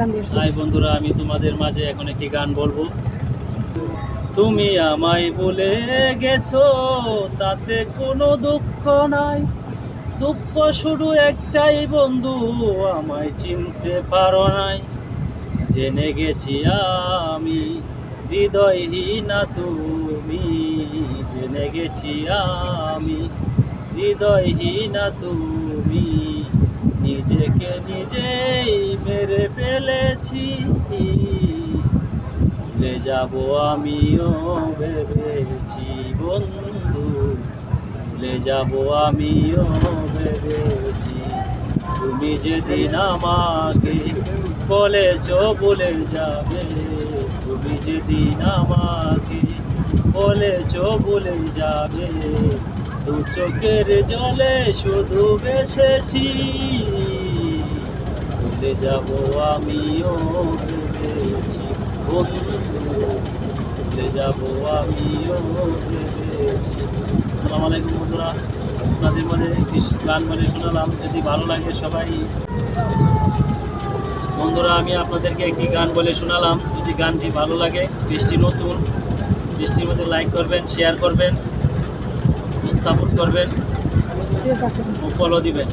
High বন্ধুরা, আমি তোমাদের মাঝে এখন একটি গান বলবো। তুমি আমায় বলে গেছো তাতে কোনো দুঃখ নাই, দুঃখ শুধু একটাই বন্ধু, আমায় চিনতে পারো নাই। জেনে গেছি আমি হৃদয়হীনা তুমি, জেনে গেছি আমি হৃদয়হীনা তুমি, নিজেকে নিজেই মেরে ফেলেছি। ভুলে যাব আমিও ভেবেছি বন্ধু, ভুলে যাব আমিও ভেবেছি। তুমি যেদিন আমাকে বলেছ ভুলে যাবে, তুমি যেদিন আমাকে বলেছ ভুলে যাবে, দু চোখের জলে শুধু বেসেছি। ভুলে যাব আমিও ভেবেছি বন্ধু, ভুলে যাব আমিও ভেবেছি। আসসালামু আলাইকুম বন্ধুরা, আপনাদের মধ্যে গান বলে শোনালাম। যদি ভালো লাগে সবাই বন্ধুরা, আমি আপনাদেরকে একটি গান বলে শোনালাম। যদি গানটি ভালো লাগে, বৃষ্টি নতুন, বৃষ্টির মধ্যে লাইক করবেন, শেয়ার করবেন, সাপোর্ট করবেন ও ফলো দিবেন।